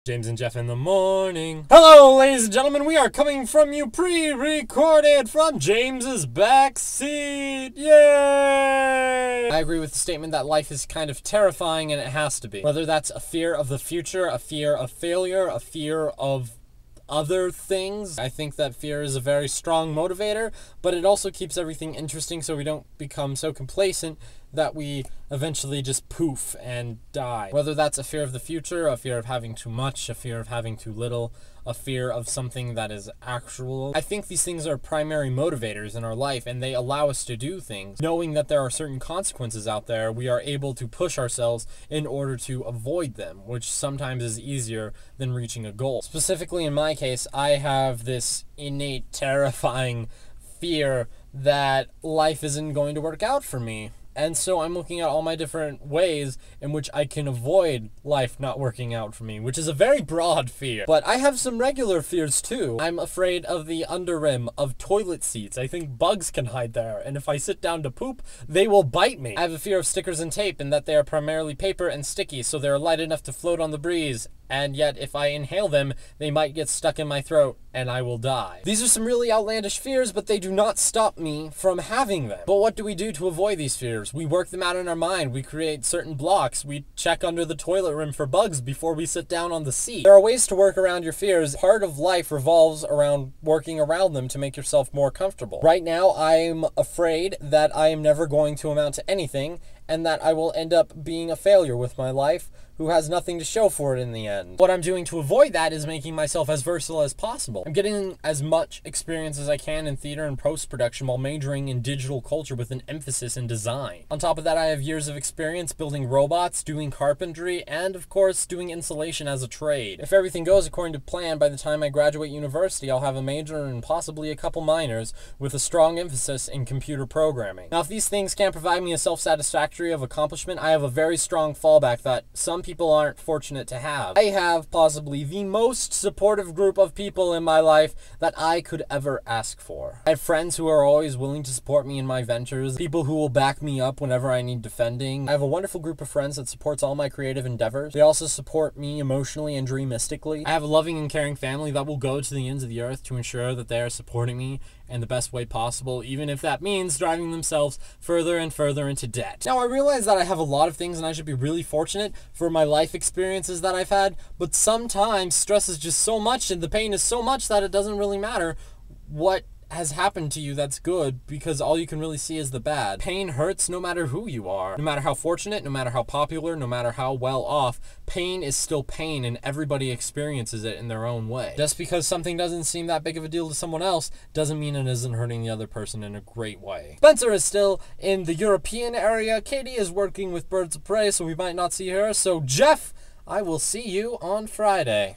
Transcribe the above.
James and Jeff in the morning. Hello, ladies and gentlemen. We are coming from you pre-recorded from James's backseat. Yay! I agree with the statement that life is kind of terrifying, and it has to be. Whether that's a fear of the future, a fear of failure, a fear of other things. I think that fear is a very strong motivator, but it also keeps everything interesting so we don't become so complacent that we eventually just poof and die. Whether that's a fear of the future, a fear of having too much, a fear of having too little, a fear of something that is actual. I think these things are primary motivators in our life, and they allow us to do things. Knowing that there are certain consequences out there, we are able to push ourselves in order to avoid them, which sometimes is easier than reaching a goal. Specifically in my case, I have this innate, terrifying fear that life isn't going to work out for me. And so I'm looking at all my different ways in which I can avoid life not working out for me, which is a very broad fear. But I have some regular fears too. I'm afraid of the underrim of toilet seats. I think bugs can hide there, and if I sit down to poop, they will bite me. I have a fear of stickers and tape, and that they are primarily paper and sticky, so they're light enough to float on the breeze. And yet, if I inhale them, they might get stuck in my throat, and I will die. These are some really outlandish fears, but they do not stop me from having them. But what do we do to avoid these fears? We work them out in our mind. We create certain blocks. We check under the toilet rim for bugs before we sit down on the seat. There are ways to work around your fears. Part of life revolves around working around them to make yourself more comfortable. Right now, I'm afraid that I am never going to amount to anything, and that I will end up being a failure with my life who has nothing to show for it in the end. What I'm doing to avoid that is making myself as versatile as possible. I'm getting as much experience as I can in theater and post-production while majoring in digital culture with an emphasis in design. On top of that, I have years of experience building robots, doing carpentry, and of course, doing insulation as a trade. If everything goes according to plan, by the time I graduate university, I'll have a major and possibly a couple minors with a strong emphasis in computer programming. Now, if these things can't provide me a self-satisfactory of accomplishment, I have a very strong fallback that some people aren't fortunate to have. I have possibly the most supportive group of people in my life that I could ever ask for. I have friends who are always willing to support me in my ventures, people who will back me up whenever I need defending. I have a wonderful group of friends that supports all my creative endeavors. They also support me emotionally and dreamistically. I have a loving and caring family that will go to the ends of the earth to ensure that they are supporting me in the best way possible, even if that means driving themselves further and further into debt. Now, I realize that I have a lot of things and I should be really fortunate for my life experiences that I've had, but sometimes stress is just so much and the pain is so much that it doesn't really matter what has happened to you that's good, because all you can really see is the bad. Pain hurts no matter who you are. No matter how fortunate, no matter how popular, no matter how well off, pain is still pain, and everybody experiences it in their own way. Just because something doesn't seem that big of a deal to someone else doesn't mean it isn't hurting the other person in a great way. Spencer is still in the European area. Katie is working with Birds of Prey, so we might not see her. So Jeff, I will see you on Friday.